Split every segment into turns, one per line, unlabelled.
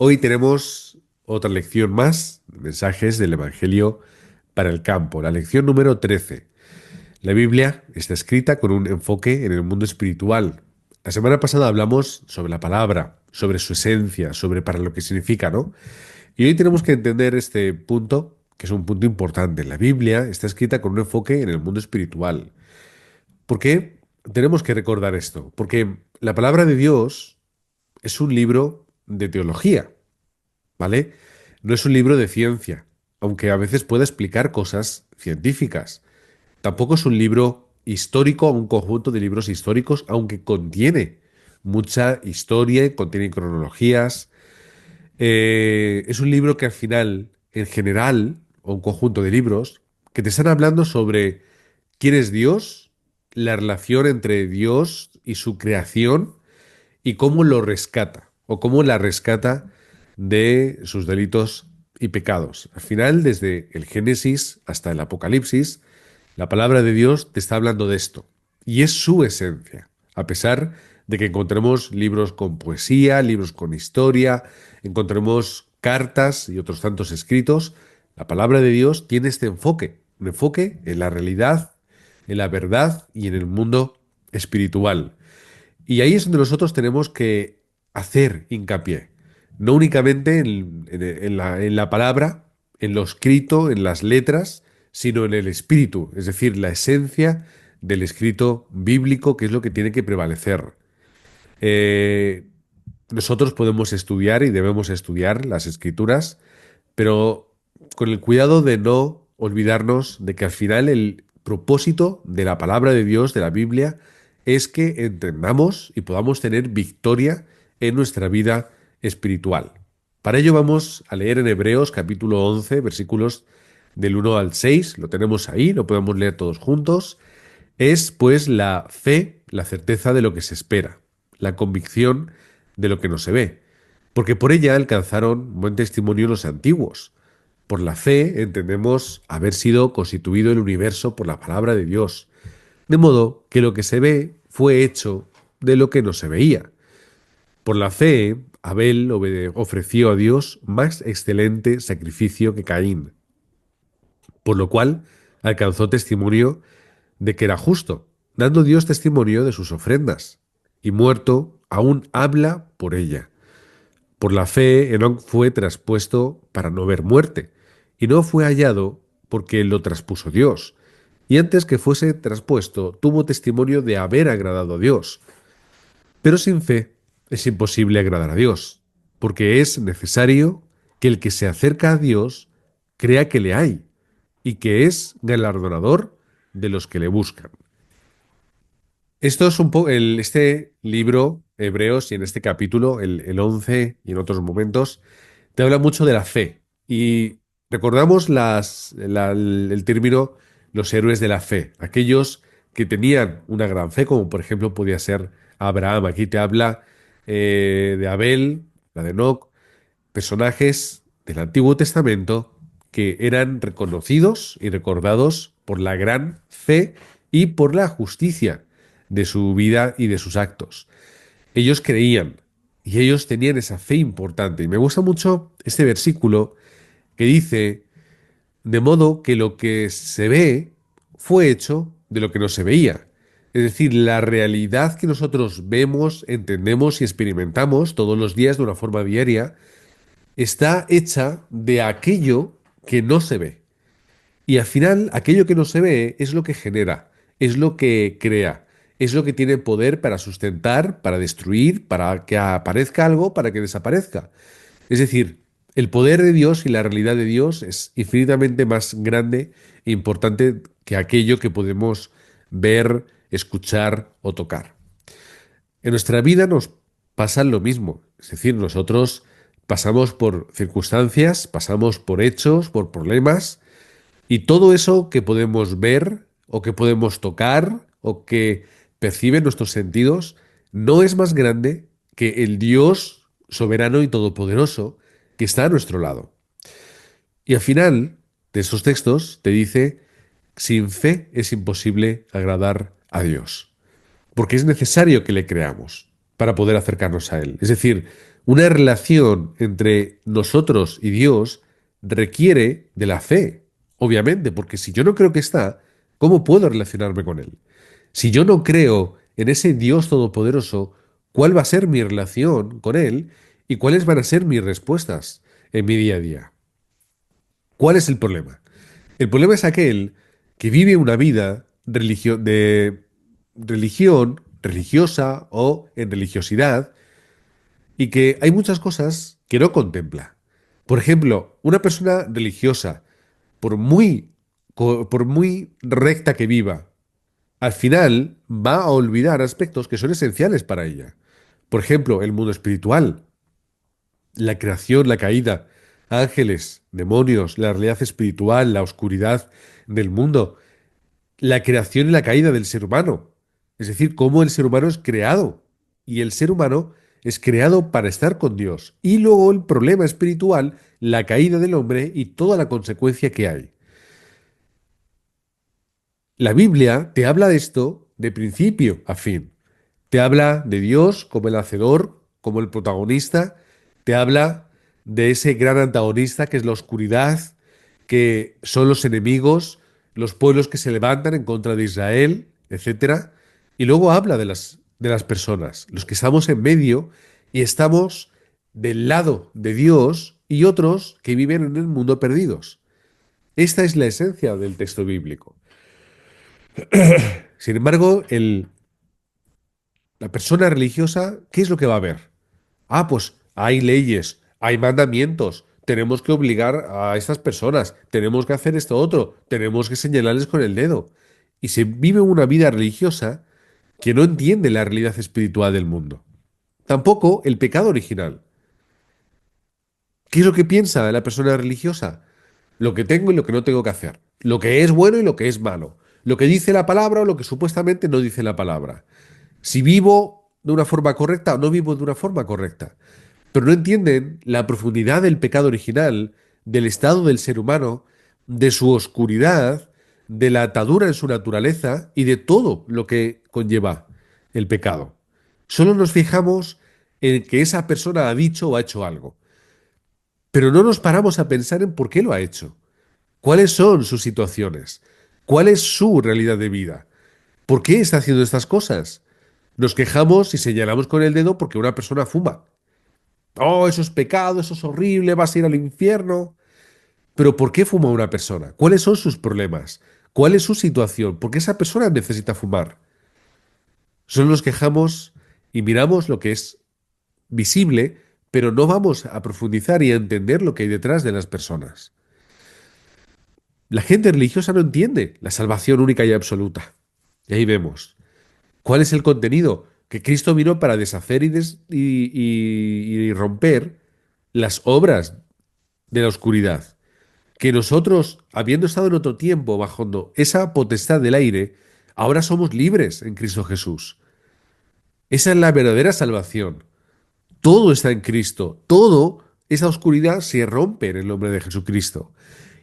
Hoy tenemos otra lección más, mensajes del Evangelio para el campo, la lección número 13. La Biblia está escrita con un enfoque en el mundo espiritual. La semana pasada hablamos sobre la palabra, sobre su esencia, sobre para lo que significa, ¿no? Y hoy tenemos que entender este punto, que es un punto importante. La Biblia está escrita con un enfoque en el mundo espiritual. ¿Por qué tenemos que recordar esto? Porque la palabra de Dios es un libro de teología. ¿Vale? No es un libro de ciencia, aunque a veces pueda explicar cosas científicas. Tampoco es un libro histórico, un conjunto de libros históricos, aunque contiene mucha historia y contiene cronologías. Es un libro que al final, en general, o un conjunto de libros, que te están hablando sobre quién es Dios, la relación entre Dios y su creación y cómo lo rescata o cómo la rescata de sus delitos y pecados. Al final, desde el Génesis hasta el Apocalipsis, la palabra de Dios te está hablando de esto y es su esencia, a pesar de que encontremos libros con poesía, libros con historia, encontremos cartas y otros tantos escritos, la palabra de Dios tiene este enfoque, un enfoque en la realidad, en la verdad y en el mundo espiritual. Y ahí es donde nosotros tenemos que hacer hincapié, no únicamente en la palabra, en lo escrito, en las letras, sino en el espíritu, es decir, la esencia del escrito bíblico, que es lo que tiene que prevalecer. Eh, Nosotros podemos estudiar y debemos estudiar las escrituras, pero con el cuidado de no olvidarnos de que al final el propósito de la palabra de Dios, de la Biblia, es que entendamos y podamos tener victoria en nuestra vida espiritual. Para ello vamos a leer en Hebreos capítulo 11, versículos del 1 al 6. Lo tenemos ahí, lo podemos leer todos juntos. Es pues la fe, la certeza de lo que se espera, la convicción de lo que no se ve, porque por ella alcanzaron buen testimonio los antiguos. Por la fe entendemos haber sido constituido el universo por la palabra de Dios, de modo que lo que se ve fue hecho de lo que no se veía. Por la fe, Abel ofreció a Dios más excelente sacrificio que Caín, por lo cual alcanzó testimonio de que era justo, dando Dios testimonio de sus ofrendas, y muerto aún habla por ella. Por la fe, Enoc fue traspuesto para no ver muerte, y no fue hallado porque lo traspuso Dios. Y antes que fuese traspuesto, tuvo testimonio de haber agradado a Dios. Pero sin fe es imposible agradar a Dios, porque es necesario que el que se acerca a Dios crea que le hay, y que es galardonador de los que le buscan. Esto es un poco este libro, Hebreos, y en este capítulo, el 11 y en otros momentos, te habla mucho de la fe. Y recordamos el término los héroes de la fe, aquellos que tenían una gran fe, como por ejemplo podía ser Abraham. Aquí te habla de Abel, la de Enoc, personajes del Antiguo Testamento que eran reconocidos y recordados por la gran fe y por la justicia de su vida y de sus actos. Ellos creían y ellos tenían esa fe importante. Y me gusta mucho este versículo que dice, de modo que lo que se ve fue hecho de lo que no se veía. Es decir, la realidad que nosotros vemos, entendemos y experimentamos todos los días de una forma diaria está hecha de aquello que no se ve. Y al final, aquello que no se ve es lo que genera, es lo que crea, es lo que tiene poder para sustentar, para destruir, para que aparezca algo, para que desaparezca. Es decir, el poder de Dios y la realidad de Dios es infinitamente más grande e importante que aquello que podemos ver, escuchar o tocar. En nuestra vida nos pasa lo mismo, es decir, nosotros pasamos por circunstancias, pasamos por hechos, por problemas, y todo eso que podemos ver o que podemos tocar o que perciben nuestros sentidos no es más grande que el Dios soberano y todopoderoso que está a nuestro lado. Y al final de esos textos te dice, sin fe es imposible agradar a Dios porque es necesario que le creamos para poder acercarnos a Él. Es decir, Una relación entre nosotros y Dios requiere de la fe, obviamente, porque si yo no creo que está, ¿cómo puedo relacionarme con Él? Si yo no creo en ese Dios todopoderoso, ¿cuál va a ser mi relación con Él y cuáles van a ser mis respuestas en mi día a día? ¿Cuál es el problema? El problema es aquel que vive una vida de religión, religiosa o en religiosidad, y que hay muchas cosas que no contempla. Por ejemplo, una persona religiosa, por muy, por muy recta que viva, al final va a olvidar aspectos que son esenciales para ella. Por ejemplo, el mundo espiritual, la creación, la caída, ángeles, demonios, la realidad espiritual, la oscuridad del mundo, la creación y la caída del ser humano. Es decir, cómo el ser humano es creado. Y el ser humano es creado para estar con Dios. Y luego el problema espiritual, la caída del hombre y toda la consecuencia que hay. La Biblia te habla de esto de principio a fin. Te habla de Dios como el hacedor, como el protagonista. Te habla de ese gran antagonista que es la oscuridad, que son los enemigos, los pueblos que se levantan en contra de Israel, etcétera. Y luego habla de las personas, los que estamos en medio y estamos del lado de Dios y otros que viven en el mundo perdidos. Esta es la esencia del texto bíblico. Sin embargo, la persona religiosa, ¿qué es lo que va a ver? Ah, pues hay leyes, hay mandamientos, tenemos que obligar a estas personas, tenemos que hacer esto otro, tenemos que señalarles con el dedo. Y se vive una vida religiosa que no entiende la realidad espiritual del mundo. Tampoco el pecado original. ¿Qué es lo que piensa la persona religiosa? Lo que tengo y lo que no tengo que hacer. Lo que es bueno y lo que es malo. Lo que dice la palabra o lo que supuestamente no dice la palabra. Si vivo de una forma correcta o no vivo de una forma correcta. Pero no entienden la profundidad del pecado original, del estado del ser humano, de su oscuridad, de la atadura en su naturaleza y de todo lo que conlleva el pecado. Solo nos fijamos en que esa persona ha dicho o ha hecho algo, pero no nos paramos a pensar en por qué lo ha hecho, cuáles son sus situaciones, cuál es su realidad de vida, por qué está haciendo estas cosas. Nos quejamos y señalamos con el dedo porque una persona fuma. Oh, eso es pecado, eso es horrible, vas a ir al infierno. Pero ¿por qué fuma una persona? ¿Cuáles son sus problemas? ¿Cuál es su situación? ¿Por qué esa persona necesita fumar? Solo nos quejamos y miramos lo que es visible, pero no vamos a profundizar y a entender lo que hay detrás de las personas. La gente religiosa no entiende la salvación única y absoluta. Y ahí vemos. ¿Cuál es el contenido? Que Cristo vino para deshacer y romper las obras de la oscuridad. Que nosotros, habiendo estado en otro tiempo bajo esa potestad del aire, ahora somos libres en Cristo Jesús. Esa es la verdadera salvación. Todo está en Cristo. Todo, esa oscuridad se rompe en el nombre de Jesucristo.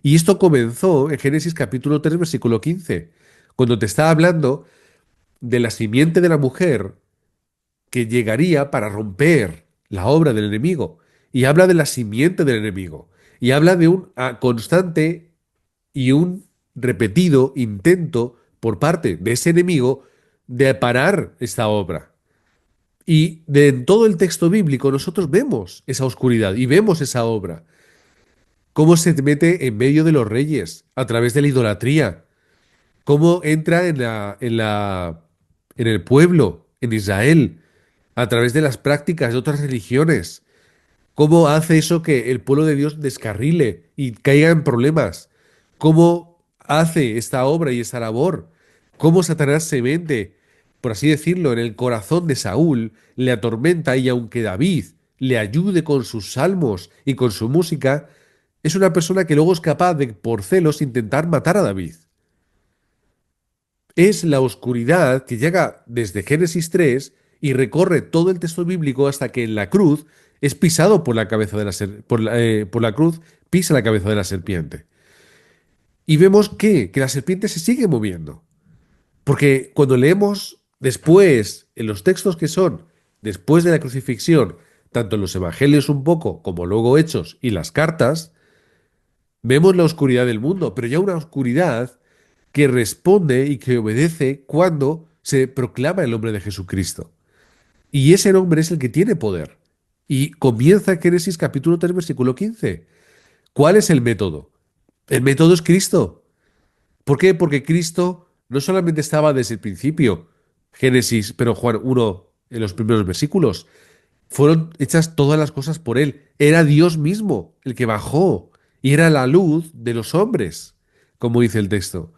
Y esto comenzó en Génesis capítulo 3 versículo 15, cuando te está hablando de la simiente de la mujer que llegaría para romper la obra del enemigo. Y habla de la simiente del enemigo. Y habla de un constante y un repetido intento por parte de ese enemigo de parar esta obra. Y en todo el texto bíblico nosotros vemos esa oscuridad y vemos esa obra. Cómo se mete en medio de los reyes a través de la idolatría. Cómo entra en el pueblo, en Israel, a través de las prácticas de otras religiones. Cómo hace eso que el pueblo de Dios descarrile y caiga en problemas. Cómo hace esta obra y esta labor. Cómo Satanás se mete, por así decirlo, en el corazón de Saúl, le atormenta y aunque David le ayude con sus salmos y con su música, es una persona que luego es capaz de, por celos, intentar matar a David. Es la oscuridad que llega desde Génesis 3 y recorre todo el texto bíblico hasta que en la cruz es pisado por la cabeza de por la cruz pisa la cabeza de la serpiente. Y vemos que la serpiente se sigue moviendo. Porque cuando leemos después, en los textos que son después de la crucifixión, tanto en los evangelios un poco como luego Hechos y las cartas, vemos la oscuridad del mundo, pero ya una oscuridad que responde y que obedece cuando se proclama el nombre de Jesucristo. Y ese nombre es el que tiene poder. Y comienza Génesis capítulo 3 versículo 15. ¿Cuál es el método? El método es Cristo. ¿Por qué? Porque Cristo no solamente estaba desde el principio, Génesis, pero Juan 1 en los primeros versículos, fueron hechas todas las cosas por Él. Era Dios mismo el que bajó y era la luz de los hombres, como dice el texto.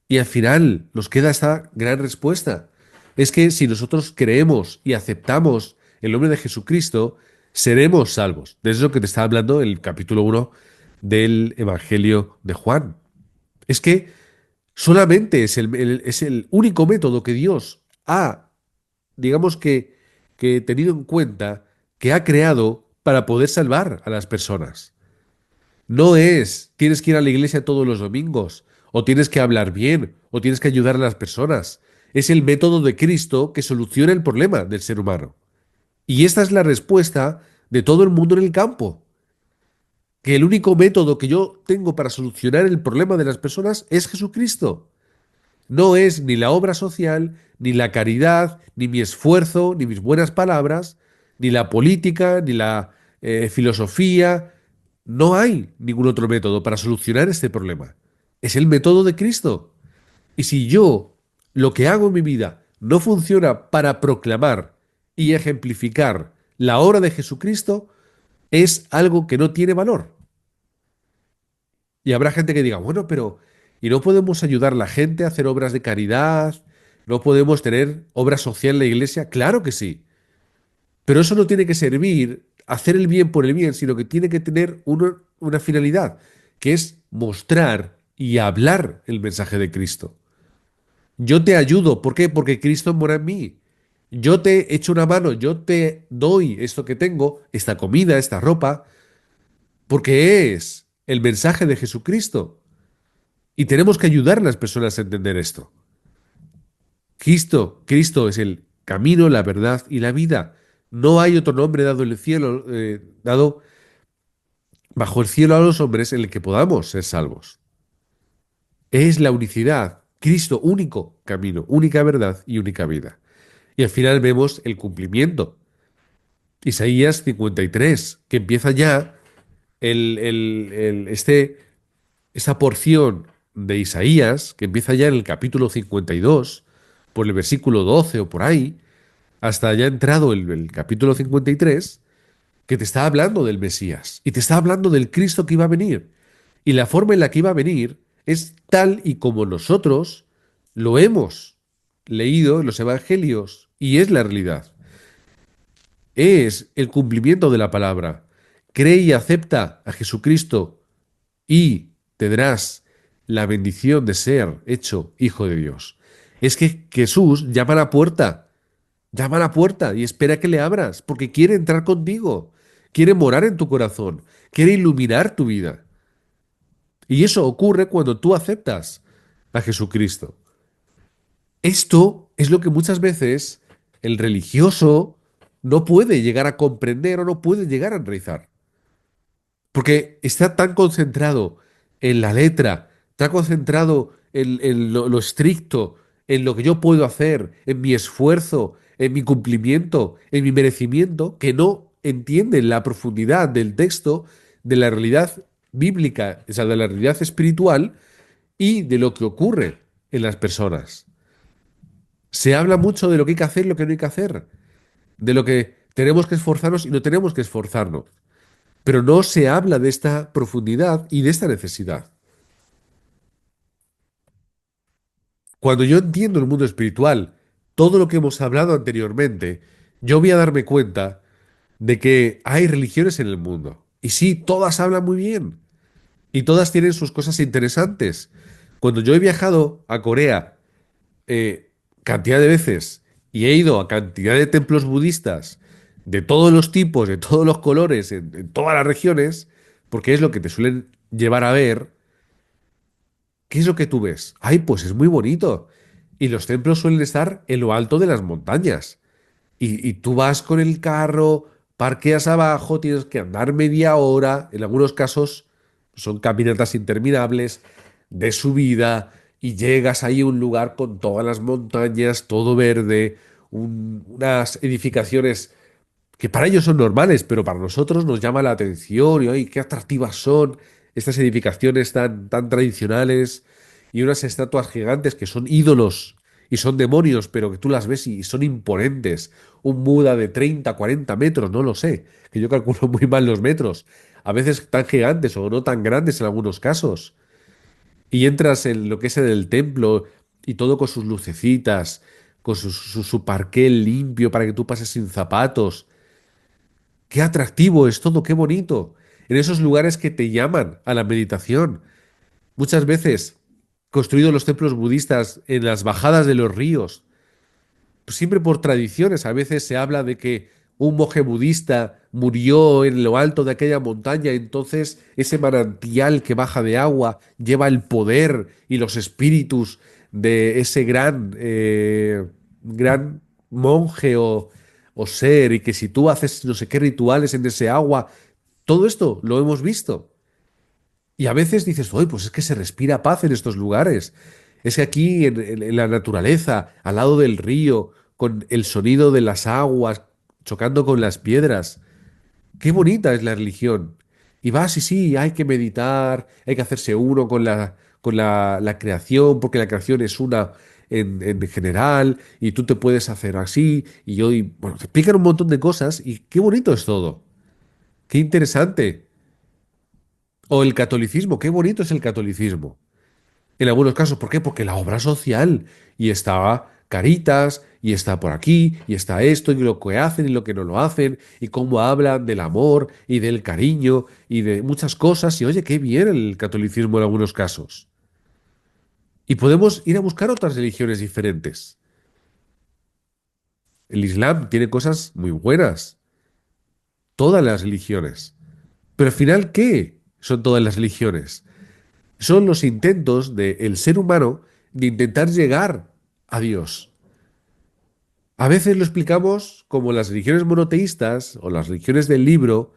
Y al final nos queda esta gran respuesta. Es que si nosotros creemos y aceptamos el nombre de Jesucristo, seremos salvos. De eso es lo que te estaba hablando el capítulo 1 del Evangelio de Juan. Es que solamente es el único método que Dios ha, digamos que tenido en cuenta, que ha creado para poder salvar a las personas. No es, tienes que ir a la iglesia todos los domingos, o tienes que hablar bien, o tienes que ayudar a las personas. Es el método de Cristo que soluciona el problema del ser humano. Y esta es la respuesta de todo el mundo en el campo. Que el único método que yo tengo para solucionar el problema de las personas es Jesucristo. No es ni la obra social, ni la caridad, ni mi esfuerzo, ni mis buenas palabras, ni la política, ni la filosofía. No hay ningún otro método para solucionar este problema. Es el método de Cristo. Y si yo lo que hago en mi vida no funciona para proclamar y ejemplificar la obra de Jesucristo, es algo que no tiene valor. Y habrá gente que diga, bueno, pero ¿y no podemos ayudar a la gente a hacer obras de caridad? ¿No podemos tener obra social en la iglesia? Claro que sí. Pero eso no tiene que servir hacer el bien por el bien, sino que tiene que tener una finalidad, que es mostrar y hablar el mensaje de Cristo. Yo te ayudo, ¿por qué? Porque Cristo mora en mí. Yo te echo una mano, yo te doy esto que tengo, esta comida, esta ropa, porque es el mensaje de Jesucristo. Y tenemos que ayudar a las personas a entender esto. Cristo es el camino, la verdad y la vida. No hay otro nombre dado en el cielo, dado bajo el cielo a los hombres en el que podamos ser salvos. Es la unicidad. Cristo, único camino, única verdad y única vida. Y al final vemos el cumplimiento. Isaías 53, que empieza ya esta porción de Isaías, que empieza ya en el capítulo 52, por el versículo 12 o por ahí, hasta ya entrado el capítulo 53, que te está hablando del Mesías y te está hablando del Cristo que iba a venir. Y la forma en la que iba a venir es tal y como nosotros lo hemos leído en los evangelios y es la realidad. Es el cumplimiento de la palabra. Cree y acepta a Jesucristo y tendrás la bendición de ser hecho hijo de Dios. Es que Jesús llama a la puerta y espera que le abras, porque quiere entrar contigo, quiere morar en tu corazón, quiere iluminar tu vida. Y eso ocurre cuando tú aceptas a Jesucristo. Esto es lo que muchas veces el religioso no puede llegar a comprender o no puede llegar a enraizar. Porque está tan concentrado en la letra, tan concentrado en lo estricto, en lo que yo puedo hacer, en mi esfuerzo, en mi cumplimiento, en mi merecimiento, que no entiende la profundidad del texto, de la realidad bíblica, o sea, de la realidad espiritual y de lo que ocurre en las personas. Se habla mucho de lo que hay que hacer y lo que no hay que hacer, de lo que tenemos que esforzarnos y no tenemos que esforzarnos. Pero no se habla de esta profundidad y de esta necesidad. Cuando yo entiendo el mundo espiritual, todo lo que hemos hablado anteriormente, yo voy a darme cuenta de que hay religiones en el mundo. Y sí, todas hablan muy bien. Y todas tienen sus cosas interesantes. Cuando yo he viajado a Corea cantidad de veces y he ido a cantidad de templos budistas de todos los tipos, de todos los colores, en todas las regiones, porque es lo que te suelen llevar a ver. ¿Qué es lo que tú ves? Ay, pues es muy bonito. Y los templos suelen estar en lo alto de las montañas. Y tú vas con el carro parqueas abajo, tienes que andar media hora, en algunos casos son caminatas interminables de subida y llegas ahí a un lugar con todas las montañas, todo verde, unas edificaciones que para ellos son normales, pero para nosotros nos llama la atención y ¡ay, qué atractivas son estas edificaciones tan tradicionales y unas estatuas gigantes que son ídolos y son demonios, pero que tú las ves y son imponentes! Un Buda de 30, 40 metros, no lo sé, que yo calculo muy mal los metros, a veces tan gigantes o no tan grandes en algunos casos. Y entras en lo que es el templo y todo con sus lucecitas, con su parqué limpio para que tú pases sin zapatos. Qué atractivo es todo, qué bonito. En esos lugares que te llaman a la meditación. Muchas veces construidos los templos budistas en las bajadas de los ríos, pues siempre por tradiciones. A veces se habla de que un monje budista murió en lo alto de aquella montaña, entonces ese manantial que baja de agua lleva el poder y los espíritus de ese gran monje o ser, y que si tú haces no sé qué rituales en ese agua, todo esto lo hemos visto. Y a veces dices, oye, pues es que se respira paz en estos lugares. Es que aquí en la naturaleza, al lado del río, con el sonido de las aguas chocando con las piedras, qué bonita es la religión. Y vas y sí, hay que meditar, hay que hacerse uno con la creación, porque la creación es una en general, y tú te puedes hacer así, bueno, te explican un montón de cosas, y qué bonito es todo. Qué interesante. O el catolicismo, qué bonito es el catolicismo. En algunos casos, ¿por qué? Porque la obra social, y está Caritas, y está por aquí, y está esto, y lo que hacen y lo que no lo hacen, y cómo hablan del amor y del cariño y de muchas cosas, y oye, qué bien el catolicismo en algunos casos. Y podemos ir a buscar otras religiones diferentes. El Islam tiene cosas muy buenas, todas las religiones. Pero al final, ¿qué son todas las religiones? Son los intentos del ser humano de intentar llegar a Dios. A veces lo explicamos como las religiones monoteístas o las religiones del libro.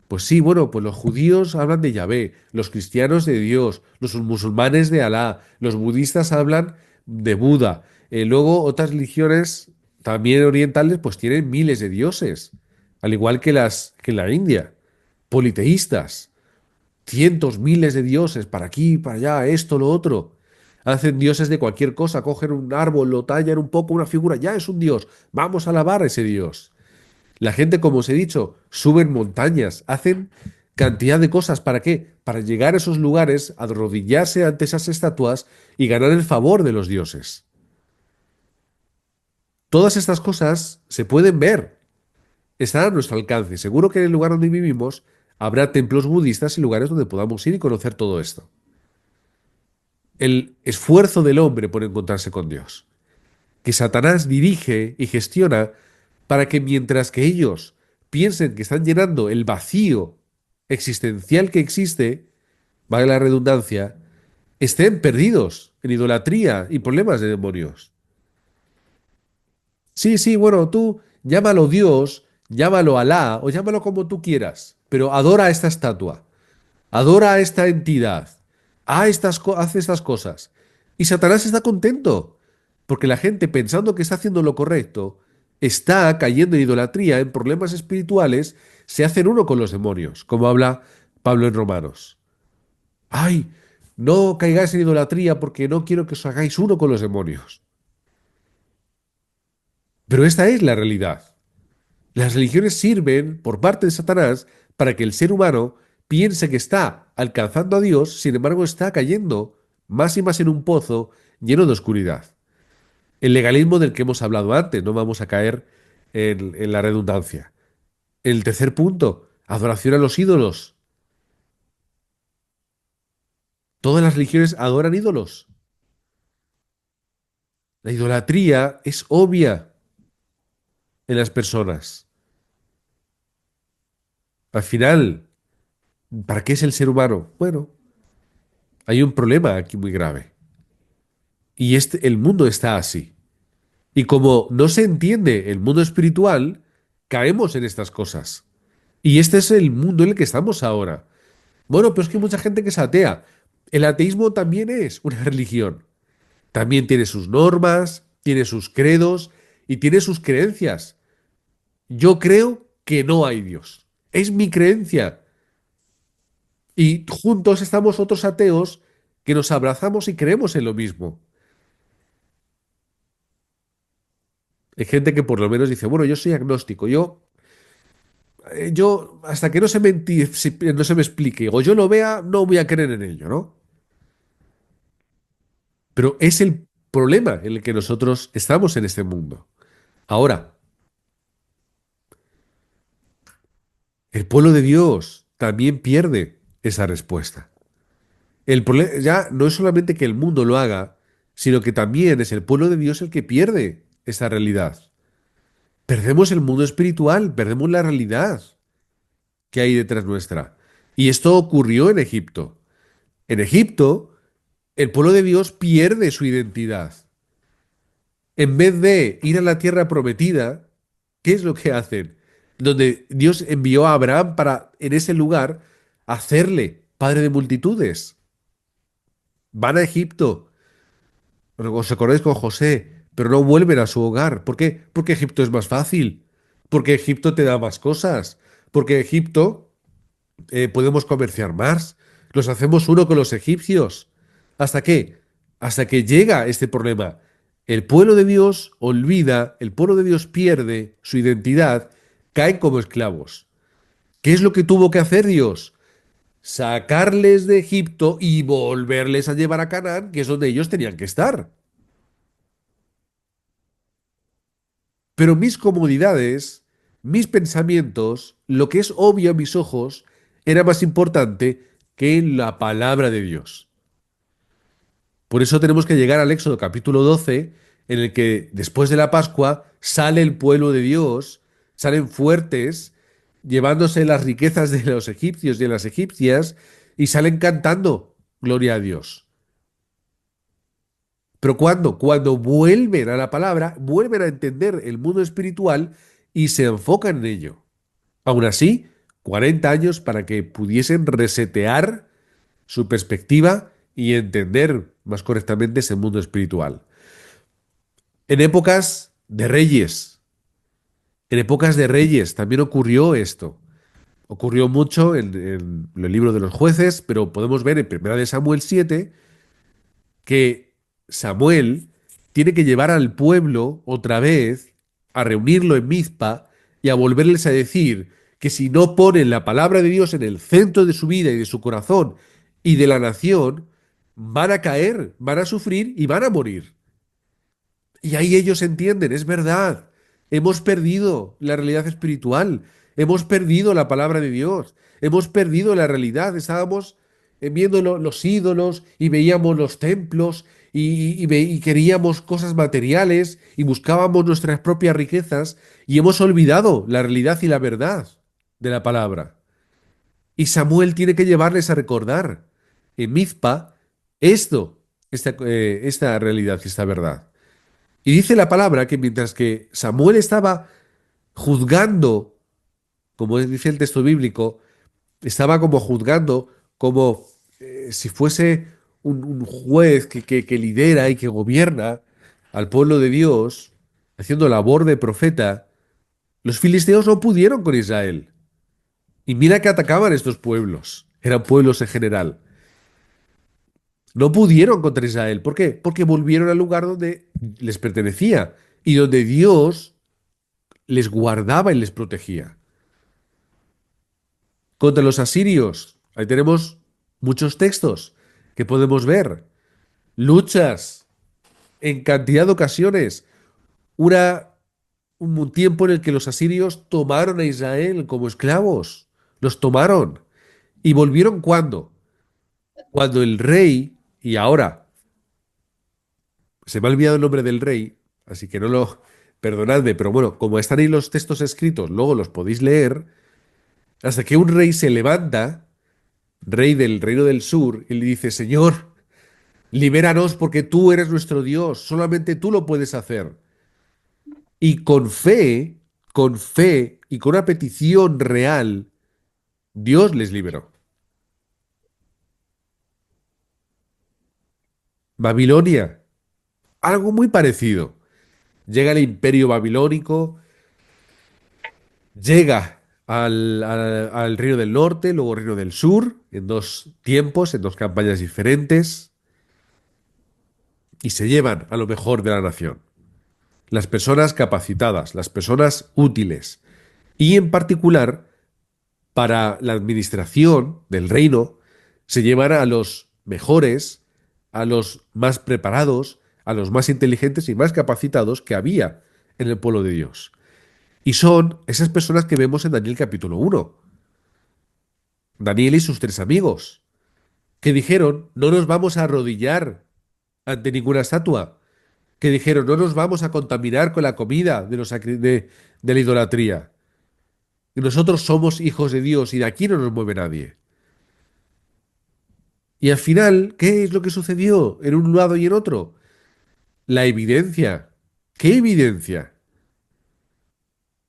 Pues sí, bueno, pues los judíos hablan de Yahvé, los cristianos de Dios, los musulmanes de Alá, los budistas hablan de Buda. Luego otras religiones también orientales pues tienen miles de dioses, al igual que que en la India, politeístas, cientos, miles de dioses, para aquí, para allá, esto, lo otro. Hacen dioses de cualquier cosa, cogen un árbol, lo tallan un poco, una figura, ya es un dios. Vamos a alabar a ese dios. La gente, como os he dicho, suben montañas, hacen cantidad de cosas. ¿Para qué? Para llegar a esos lugares, arrodillarse ante esas estatuas y ganar el favor de los dioses. Todas estas cosas se pueden ver, están a nuestro alcance. Seguro que en el lugar donde vivimos habrá templos budistas y lugares donde podamos ir y conocer todo esto. El esfuerzo del hombre por encontrarse con Dios, que Satanás dirige y gestiona para que mientras que ellos piensen que están llenando el vacío existencial que existe, valga la redundancia, estén perdidos en idolatría y problemas de demonios. Sí, sí, bueno, tú llámalo Dios, llámalo Alá o llámalo como tú quieras, pero adora a esta estatua, adora a esta entidad, hace estas cosas. Y Satanás está contento, porque la gente pensando que está haciendo lo correcto, está cayendo en idolatría, en problemas espirituales, se hacen uno con los demonios, como habla Pablo en Romanos. ¡Ay! No caigáis en idolatría porque no quiero que os hagáis uno con los demonios. Pero esta es la realidad. Las religiones sirven por parte de Satanás para que el ser humano piense que está alcanzando a Dios, sin embargo está cayendo más y más en un pozo lleno de oscuridad. El legalismo del que hemos hablado antes, no vamos a caer en la redundancia. El tercer punto, adoración a los ídolos. Todas las religiones adoran ídolos. La idolatría es obvia en las personas. Al final, ¿para qué es el ser humano? Bueno, hay un problema aquí muy grave. Y el mundo está así. Y como no se entiende el mundo espiritual, caemos en estas cosas. Y este es el mundo en el que estamos ahora. Bueno, pero es que hay mucha gente que es atea. El ateísmo también es una religión. También tiene sus normas, tiene sus credos y tiene sus creencias. Yo creo que no hay Dios. Es mi creencia. Y juntos estamos otros ateos que nos abrazamos y creemos en lo mismo. Hay gente que por lo menos dice, bueno, yo soy agnóstico, yo hasta que no se me, no se me explique o yo lo vea, no voy a creer en ello, ¿no? Pero es el problema en el que nosotros estamos en este mundo. Ahora, el pueblo de Dios también pierde esa respuesta. El problema ya no es solamente que el mundo lo haga, sino que también es el pueblo de Dios el que pierde esa realidad. Perdemos el mundo espiritual, perdemos la realidad que hay detrás nuestra. Y esto ocurrió en Egipto. En Egipto, el pueblo de Dios pierde su identidad. En vez de ir a la tierra prometida, ¿qué es lo que hacen? Donde Dios envió a Abraham para, en ese lugar, hacerle padre de multitudes. Van a Egipto, os acordáis con José, pero no vuelven a su hogar. ¿Por qué? Porque Egipto es más fácil. Porque Egipto te da más cosas. Porque Egipto podemos comerciar más. Los hacemos uno con los egipcios. ¿Hasta qué? Hasta que llega este problema. El pueblo de Dios olvida, el pueblo de Dios pierde su identidad, caen como esclavos. ¿Qué es lo que tuvo que hacer Dios? Sacarles de Egipto y volverles a llevar a Canaán, que es donde ellos tenían que estar. Pero mis comodidades, mis pensamientos, lo que es obvio a mis ojos, era más importante que la palabra de Dios. Por eso tenemos que llegar al Éxodo capítulo 12, en el que después de la Pascua sale el pueblo de Dios, salen fuertes, llevándose las riquezas de los egipcios y de las egipcias, y salen cantando gloria a Dios. Pero ¿cuándo? Cuando vuelven a la palabra, vuelven a entender el mundo espiritual y se enfocan en ello. Aún así, 40 años para que pudiesen resetear su perspectiva y entender más correctamente ese mundo espiritual. En épocas de reyes, en épocas de reyes también ocurrió esto. Ocurrió mucho en el libro de los jueces, pero podemos ver en Primera de Samuel 7 que Samuel tiene que llevar al pueblo otra vez a reunirlo en Mizpa y a volverles a decir que si no ponen la palabra de Dios en el centro de su vida y de su corazón y de la nación, van a caer, van a sufrir y van a morir. Y ahí ellos entienden, es verdad, hemos perdido la realidad espiritual, hemos perdido la palabra de Dios, hemos perdido la realidad, estábamos viendo los ídolos y veíamos los templos y queríamos cosas materiales y buscábamos nuestras propias riquezas y hemos olvidado la realidad y la verdad de la palabra. Y Samuel tiene que llevarles a recordar en Mizpa esta realidad y esta verdad. Y dice la palabra que mientras que Samuel estaba juzgando, como dice el texto bíblico, estaba como juzgando, como si fuese un juez que lidera y que gobierna al pueblo de Dios, haciendo labor de profeta, los filisteos no pudieron con Israel. Y mira que atacaban estos pueblos, eran pueblos en general. No pudieron contra Israel. ¿Por qué? Porque volvieron al lugar donde les pertenecía y donde Dios les guardaba y les protegía. Contra los asirios, ahí tenemos muchos textos que podemos ver. Luchas en cantidad de ocasiones. Una, un tiempo en el que los asirios tomaron a Israel como esclavos. Los tomaron. ¿Y volvieron cuándo? Cuando el rey, y ahora se me ha olvidado el nombre del rey, así que no lo... Perdonadme, pero bueno, como están ahí los textos escritos, luego los podéis leer, hasta que un rey se levanta, rey del reino del sur, y le dice, Señor, libéranos porque tú eres nuestro Dios, solamente tú lo puedes hacer. Y con fe con fe y con una petición real, Dios les liberó. Babilonia, algo muy parecido. Llega el imperio babilónico, llega al Reino del Norte, luego Reino del Sur, en dos tiempos, en dos campañas diferentes, y se llevan a lo mejor de la nación. Las personas capacitadas, las personas útiles, y en particular para la administración del reino, se llevan a los mejores, a los más preparados, a los más inteligentes y más capacitados que había en el pueblo de Dios. Y son esas personas que vemos en Daniel capítulo 1. Daniel y sus tres amigos, que dijeron, no nos vamos a arrodillar ante ninguna estatua, que dijeron, no nos vamos a contaminar con la comida de la idolatría. Y nosotros somos hijos de Dios y de aquí no nos mueve nadie. Y al final, ¿qué es lo que sucedió en un lado y en otro? La evidencia. ¿Qué evidencia?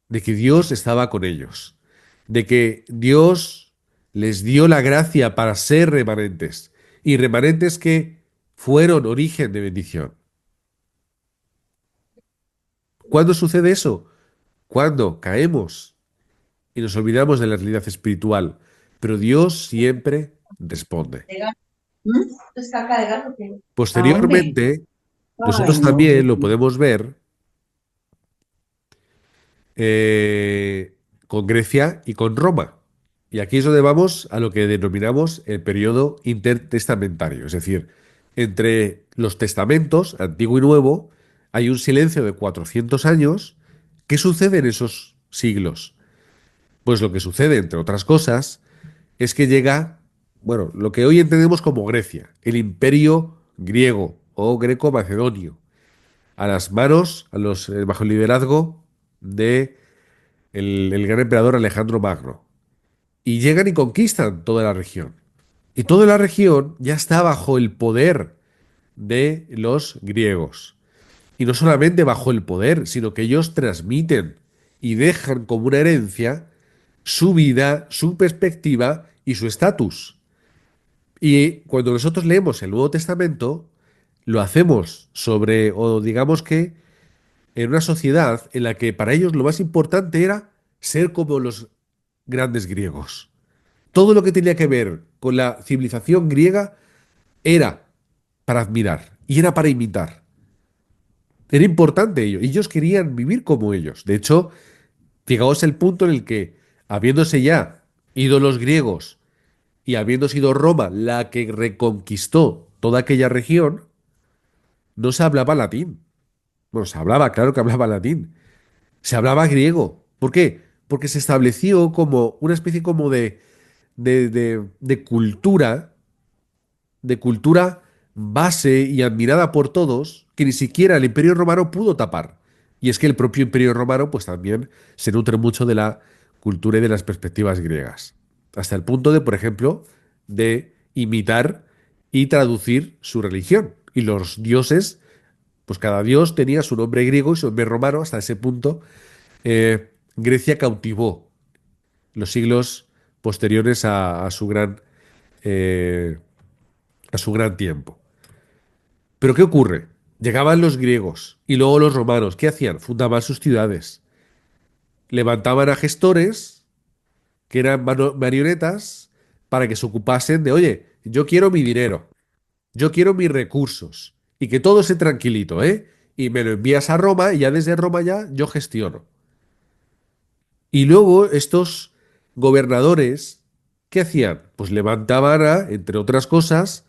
De que Dios estaba con ellos, de que Dios les dio la gracia para ser remanentes, y remanentes que fueron origen de bendición. ¿Cuándo sucede eso? Cuando caemos y nos olvidamos de la realidad espiritual, pero Dios siempre responde.
De gas. ¿Mm? ¿Esto es caca de gas o qué? ¿A dónde?
Posteriormente,
Ay,
nosotros
no, Dios
también lo
mío.
podemos ver eh, con Grecia y con Roma. Y aquí es donde vamos a lo que denominamos el periodo intertestamentario, es decir, entre los testamentos, Antiguo y Nuevo, hay un silencio de 400 años. ¿Qué sucede en esos siglos? Pues lo que sucede, entre otras cosas, es que llega, bueno, lo que hoy entendemos como Grecia, el imperio griego o greco-macedonio, a las manos, bajo el liderazgo de el gran emperador Alejandro Magno. Y llegan y conquistan toda la región. Y toda la región ya está bajo el poder de los griegos. Y no solamente bajo el poder, sino que ellos transmiten y dejan como una herencia su vida, su perspectiva y su estatus. Y cuando nosotros leemos el Nuevo Testamento, lo hacemos sobre, o digamos que en una sociedad en la que para ellos lo más importante era ser como los grandes griegos. Todo lo que tenía que ver con la civilización griega era para admirar y era para imitar. Era importante ello. Y ellos querían vivir como ellos. De hecho, fijaos el punto en el que, habiéndose ya ido los griegos y habiendo sido Roma la que reconquistó toda aquella región, no se hablaba latín. Bueno, se hablaba, claro que hablaba latín. Se hablaba griego. ¿Por qué? Porque se estableció como una especie como de de cultura base y admirada por todos, que ni siquiera el Imperio Romano pudo tapar. Y es que el propio Imperio Romano, pues también se nutre mucho de la cultura y de las perspectivas griegas. Hasta el punto de, por ejemplo, de imitar y traducir su religión. Y los dioses, pues cada dios tenía su nombre griego y su nombre romano. Hasta ese punto, Grecia cautivó los siglos posteriores eh, a su gran tiempo. Pero ¿qué ocurre? Llegaban los griegos y luego los romanos. ¿Qué hacían? Fundaban sus ciudades. Levantaban a gestores, que eran marionetas, para que se ocupasen de, oye, yo quiero mi dinero, yo quiero mis recursos, y que todo esté tranquilito, ¿eh? Y me lo envías a Roma y ya desde Roma ya yo gestiono. Y luego estos gobernadores, ¿qué hacían? Pues levantaban a, entre otras cosas,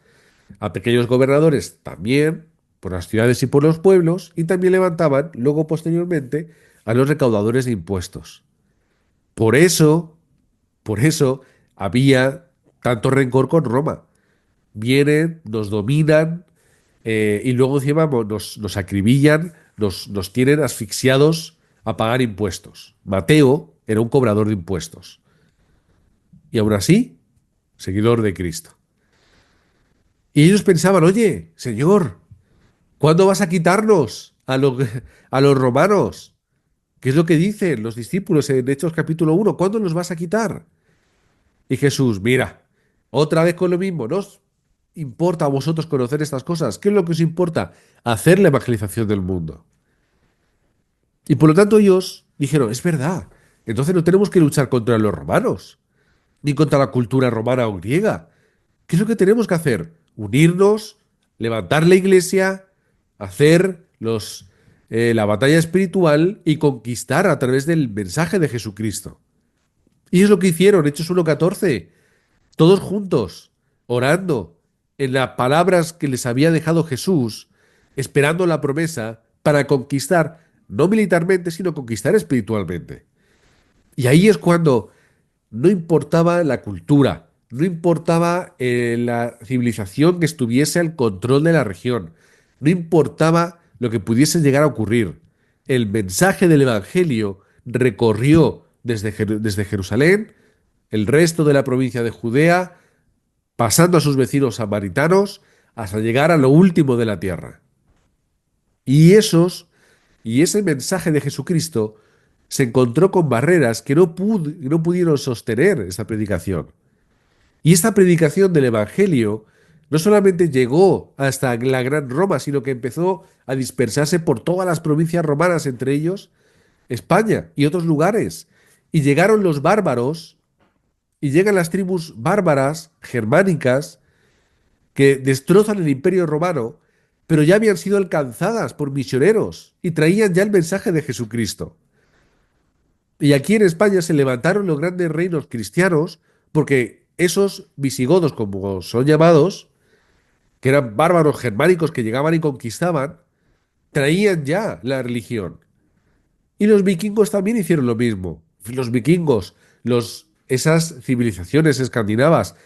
a pequeños gobernadores también por las ciudades y por los pueblos, y también levantaban, luego posteriormente, a los recaudadores de impuestos. Por eso, por eso había tanto rencor con Roma. Vienen, nos dominan y luego encima nos acribillan, nos tienen asfixiados a pagar impuestos. Mateo era un cobrador de impuestos y aún así, seguidor de Cristo. Y ellos pensaban, oye, Señor, ¿cuándo vas a quitarnos a los romanos? ¿Qué es lo que dicen los discípulos en Hechos capítulo 1? ¿Cuándo los vas a quitar? Y Jesús, mira, otra vez con lo mismo, ¿no os importa a vosotros conocer estas cosas? ¿Qué es lo que os importa? Hacer la evangelización del mundo. Y por lo tanto ellos dijeron, es verdad, entonces no tenemos que luchar contra los romanos, ni contra la cultura romana o griega. ¿Qué es lo que tenemos que hacer? Unirnos, levantar la iglesia, hacer la batalla espiritual y conquistar a través del mensaje de Jesucristo. Y es lo que hicieron, Hechos 1:14, todos juntos, orando en las palabras que les había dejado Jesús, esperando la promesa para conquistar, no militarmente, sino conquistar espiritualmente. Y ahí es cuando no importaba la cultura, no importaba la civilización que estuviese al control de la región, no importaba lo que pudiese llegar a ocurrir. El mensaje del Evangelio recorrió desde Jerusalén, el resto de la provincia de Judea, pasando a sus vecinos samaritanos, hasta llegar a lo último de la tierra. Y ese mensaje de Jesucristo se encontró con barreras que no pudieron sostener esta predicación. Y esta predicación del Evangelio no solamente llegó hasta la Gran Roma, sino que empezó a dispersarse por todas las provincias romanas, entre ellos España y otros lugares. Y llegaron los bárbaros, y llegan las tribus bárbaras, germánicas, que destrozan el imperio romano, pero ya habían sido alcanzadas por misioneros y traían ya el mensaje de Jesucristo. Y aquí en España se levantaron los grandes reinos cristianos porque esos visigodos, como son llamados, que eran bárbaros germánicos que llegaban y conquistaban, traían ya la religión. Y los vikingos también hicieron lo mismo. Los vikingos, esas civilizaciones escandinavas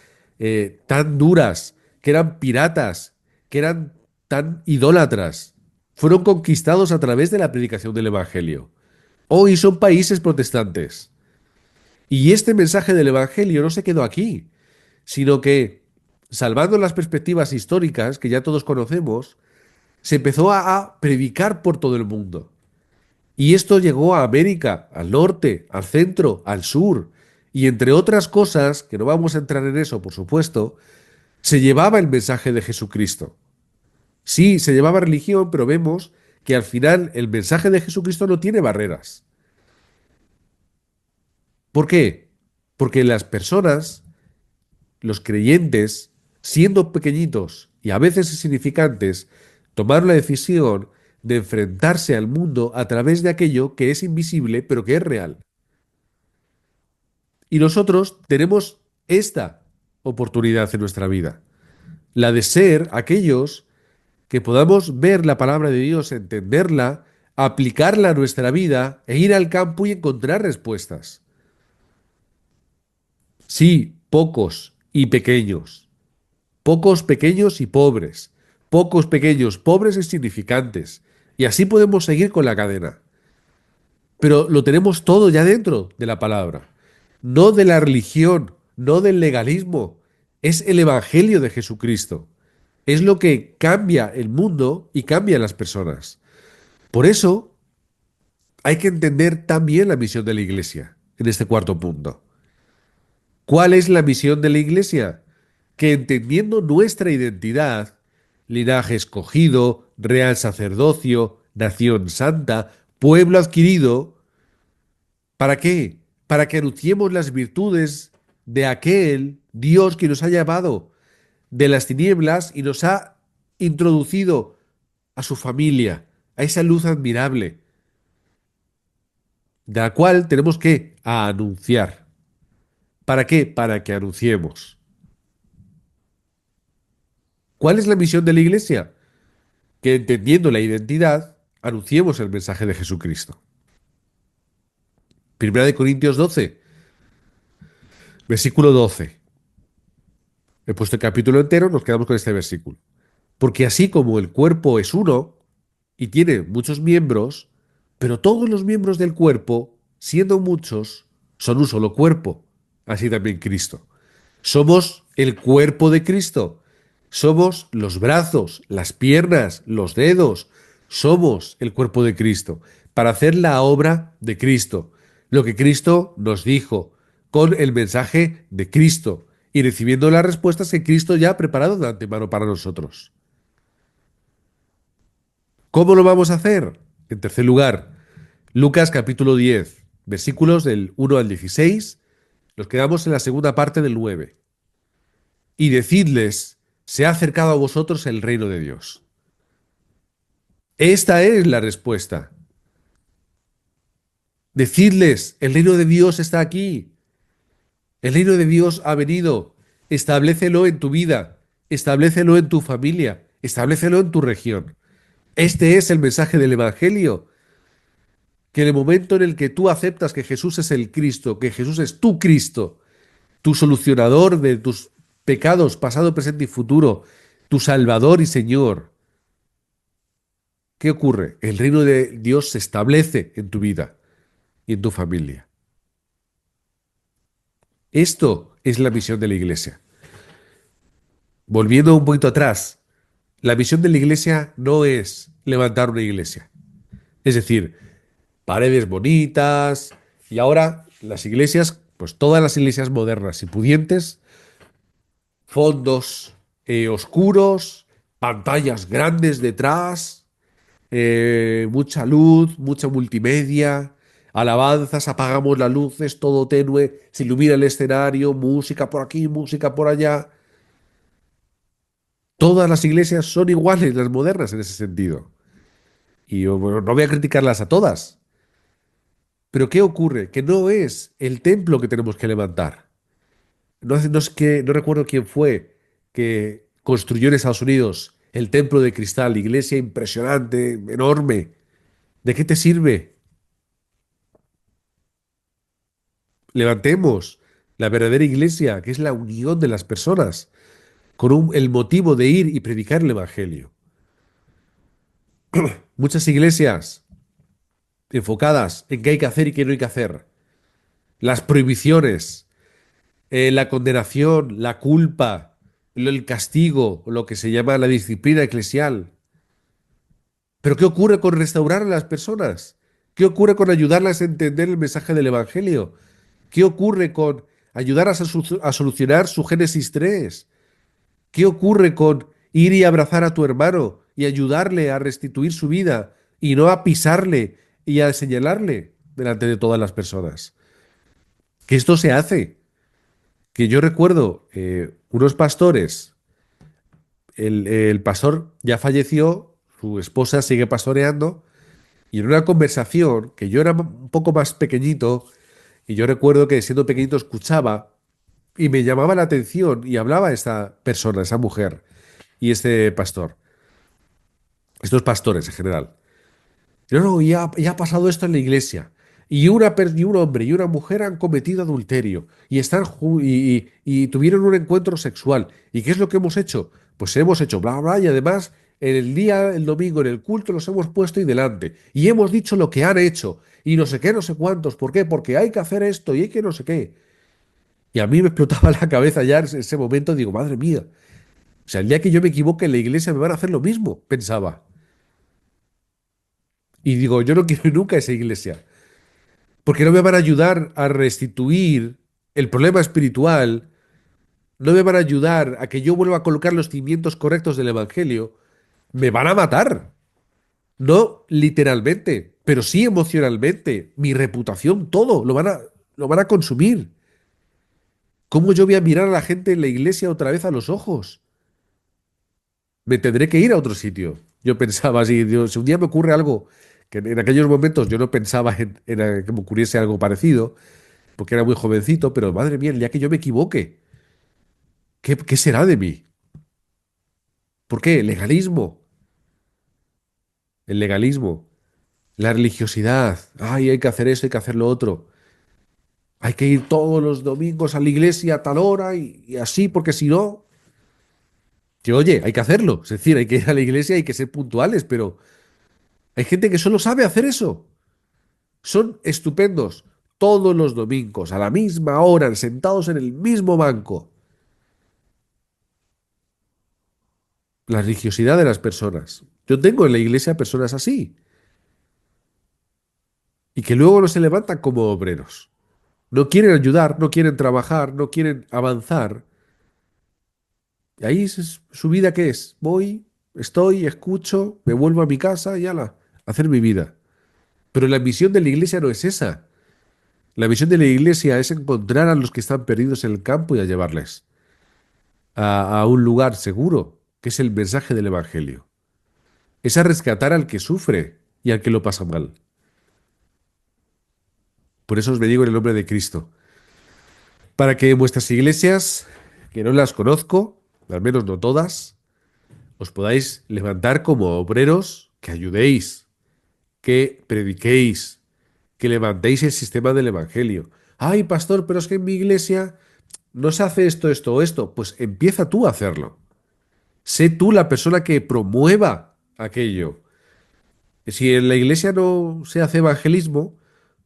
tan duras, que eran piratas, que eran tan idólatras, fueron conquistados a través de la predicación del Evangelio. Hoy son países protestantes. Y este mensaje del Evangelio no se quedó aquí, sino que, salvando las perspectivas históricas que ya todos conocemos, se empezó a predicar por todo el mundo. Y esto llegó a América, al norte, al centro, al sur. Y entre otras cosas, que no vamos a entrar en eso, por supuesto, se llevaba el mensaje de Jesucristo. Sí, se llevaba religión, pero vemos que al final el mensaje de Jesucristo no tiene barreras. ¿Por qué? Porque las personas, los creyentes, siendo pequeñitos y a veces insignificantes, tomaron la decisión de enfrentarse al mundo a través de aquello que es invisible pero que es real. Y nosotros tenemos esta oportunidad en nuestra vida, la de ser aquellos que podamos ver la palabra de Dios, entenderla, aplicarla a nuestra vida e ir al campo y encontrar respuestas. Sí, pocos y pequeños. Pocos pequeños y pobres. Pocos pequeños, pobres e insignificantes. Y así podemos seguir con la cadena. Pero lo tenemos todo ya dentro de la palabra. No de la religión, no del legalismo. Es el Evangelio de Jesucristo. Es lo que cambia el mundo y cambia a las personas. Por eso hay que entender también la misión de la Iglesia en este cuarto punto. ¿Cuál es la misión de la Iglesia? Que entendiendo nuestra identidad, linaje escogido, real sacerdocio, nación santa, pueblo adquirido, ¿para qué? Para que anunciemos las virtudes de aquel Dios que nos ha llamado de las tinieblas y nos ha introducido a su familia, a esa luz admirable, de la cual tenemos que anunciar. ¿Para qué? Para que anunciemos. ¿Cuál es la misión de la Iglesia? Que entendiendo la identidad, anunciemos el mensaje de Jesucristo. Primera de Corintios 12, versículo 12. He puesto el capítulo entero, nos quedamos con este versículo. Porque así como el cuerpo es uno y tiene muchos miembros, pero todos los miembros del cuerpo, siendo muchos, son un solo cuerpo. Así también Cristo. Somos el cuerpo de Cristo. Somos los brazos, las piernas, los dedos. Somos el cuerpo de Cristo. para hacer la obra de Cristo, lo que Cristo nos dijo, con el mensaje de Cristo y recibiendo las respuestas que Cristo ya ha preparado de antemano para nosotros. ¿Cómo lo vamos a hacer? En tercer lugar, Lucas capítulo 10, versículos del 1 al 16, nos quedamos en la segunda parte del 9. Y decidles, se ha acercado a vosotros el reino de Dios. Esta es la respuesta. Decidles, el reino de Dios está aquí. El reino de Dios ha venido. Establécelo en tu vida, establécelo en tu familia, establécelo en tu región. Este es el mensaje del Evangelio, que en el momento en el que tú aceptas que Jesús es el Cristo, que Jesús es tu Cristo, tu solucionador de tus pecados, pasado, presente y futuro, tu Salvador y Señor, ¿qué ocurre? El reino de Dios se establece en tu vida y en tu familia. Esto es la misión de la Iglesia. Volviendo un poquito atrás, la misión de la Iglesia no es levantar una iglesia. Es decir, paredes bonitas. Y ahora las iglesias, pues todas las iglesias modernas y pudientes, fondos oscuros, pantallas grandes detrás, mucha luz, mucha multimedia, alabanzas, apagamos las luces, todo tenue, se ilumina el escenario, música por aquí, música por allá. Todas las iglesias son iguales, las modernas, en ese sentido. Y yo, bueno, no voy a criticarlas a todas. Pero ¿qué ocurre? Que no es el templo que tenemos que levantar. No es que, no recuerdo quién fue que construyó en Estados Unidos el templo de cristal, iglesia impresionante, enorme. ¿De qué te sirve? Levantemos la verdadera iglesia, que es la unión de las personas, con el motivo de ir y predicar el Evangelio. Muchas iglesias enfocadas en qué hay que hacer y qué no hay que hacer. Las prohibiciones, la condenación, la culpa, el castigo, lo que se llama la disciplina eclesial. Pero ¿qué ocurre con restaurar a las personas? ¿Qué ocurre con ayudarlas a entender el mensaje del Evangelio? ¿Qué ocurre con ayudarlas a solucionar su Génesis 3? ¿Qué ocurre con ir y abrazar a tu hermano y ayudarle a restituir su vida y no a pisarle y a señalarle delante de todas las personas? Que esto se hace. Que yo recuerdo unos pastores, el pastor ya falleció, su esposa sigue pastoreando, y en una conversación que yo era un poco más pequeñito, y yo recuerdo que siendo pequeñito escuchaba y me llamaba la atención y hablaba esta persona, esa mujer y este pastor, estos pastores en general. No, no, ya ha pasado esto en la iglesia. Y un hombre y una mujer han cometido adulterio y, y tuvieron un encuentro sexual. ¿Y qué es lo que hemos hecho? Pues hemos hecho bla, bla, y además en el día, el domingo, en el culto, los hemos puesto ahí delante. Y hemos dicho lo que han hecho. Y no sé qué, no sé cuántos. ¿Por qué? Porque hay que hacer esto y hay que no sé qué. Y a mí me explotaba la cabeza ya en ese momento. Digo, madre mía. O sea, el día que yo me equivoque en la iglesia me van a hacer lo mismo, pensaba. Y digo, yo no quiero nunca esa iglesia. Porque no me van a ayudar a restituir el problema espiritual, no me van a ayudar a que yo vuelva a colocar los cimientos correctos del Evangelio, me van a matar. No literalmente, pero sí emocionalmente. Mi reputación, todo, lo van a consumir. ¿Cómo yo voy a mirar a la gente en la iglesia otra vez a los ojos? Me tendré que ir a otro sitio. Yo pensaba así, Dios, si un día me ocurre algo, que en aquellos momentos yo no pensaba en que me ocurriese algo parecido, porque era muy jovencito, pero madre mía, el día que yo me equivoque, ¿qué será de mí? ¿Por qué? Legalismo, el legalismo, la religiosidad. Ay, hay que hacer eso, hay que hacer lo otro. Hay que ir todos los domingos a la iglesia a tal hora y así, porque si no, que oye, hay que hacerlo. Es decir, hay que ir a la iglesia, hay que ser puntuales, pero hay gente que solo sabe hacer eso. Son estupendos todos los domingos, a la misma hora, sentados en el mismo banco. La religiosidad de las personas. Yo tengo en la iglesia personas así. y que luego no se levantan como obreros. No quieren ayudar, no quieren trabajar, no quieren avanzar. Y ahí su vida, ¿qué es? Voy, estoy, escucho, me vuelvo a mi casa y ala, a hacer mi vida. Pero la misión de la iglesia no es esa. La misión de la iglesia es encontrar a los que están perdidos en el campo y a llevarles a un lugar seguro, que es el mensaje del Evangelio. Es a rescatar al que sufre y al que lo pasa mal. Por eso os bendigo en el nombre de Cristo. Para que vuestras iglesias, que no las conozco, al menos no todas, os podáis levantar como obreros, que ayudéis, que prediquéis, que levantéis el sistema del Evangelio. Ay, pastor, pero es que en mi iglesia no se hace esto, esto o esto. Pues empieza tú a hacerlo. Sé tú la persona que promueva aquello. Si en la iglesia no se hace evangelismo,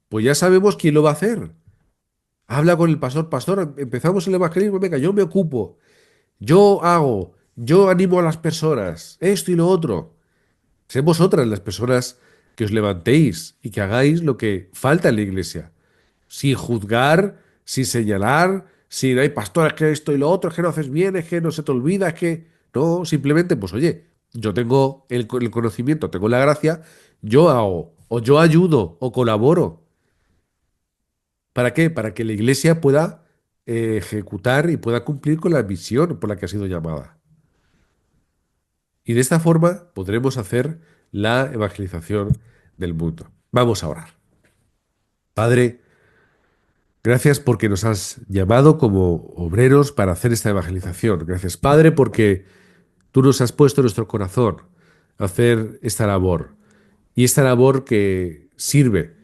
pues ya sabemos quién lo va a hacer. Habla con el pastor, pastor, empezamos el evangelismo, venga, yo me ocupo, yo hago, yo animo a las personas, esto y lo otro. Sed vosotras las personas que os levantéis y que hagáis lo que falta en la iglesia, sin juzgar, sin señalar, sin, hay pastor, es que esto y lo otro, es que no haces bien, es que no se te olvida, es que no, simplemente, pues oye, yo tengo el conocimiento, tengo la gracia, yo hago, o yo ayudo, o colaboro. ¿Para qué? Para que la iglesia pueda ejecutar y pueda cumplir con la misión por la que ha sido llamada. Y de esta forma podremos hacer la evangelización del mundo. Vamos a orar. Padre, gracias porque nos has llamado como obreros para hacer esta evangelización. Gracias, Padre, porque tú nos has puesto en nuestro corazón a hacer esta labor. Y esta labor que sirve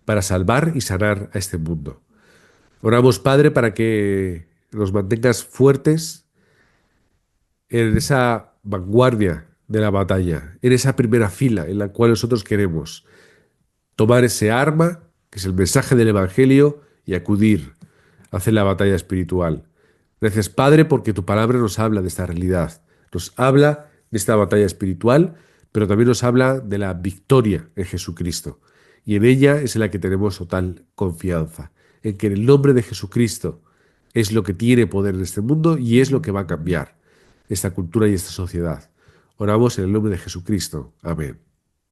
para salvar y sanar a este mundo. Oramos, Padre, para que nos mantengas fuertes en esa vanguardia de la batalla, en esa primera fila en la cual nosotros queremos tomar ese arma, que es el mensaje del Evangelio, y acudir a hacer la batalla espiritual. Gracias, Padre, porque tu palabra nos habla de esta realidad, nos habla de esta batalla espiritual, pero también nos habla de la victoria en Jesucristo. Y en ella es en la que tenemos total confianza, en que en el nombre de Jesucristo es lo que tiene poder en este mundo y es lo que va a cambiar esta cultura y esta sociedad. Oramos en el nombre de Jesucristo. Amén.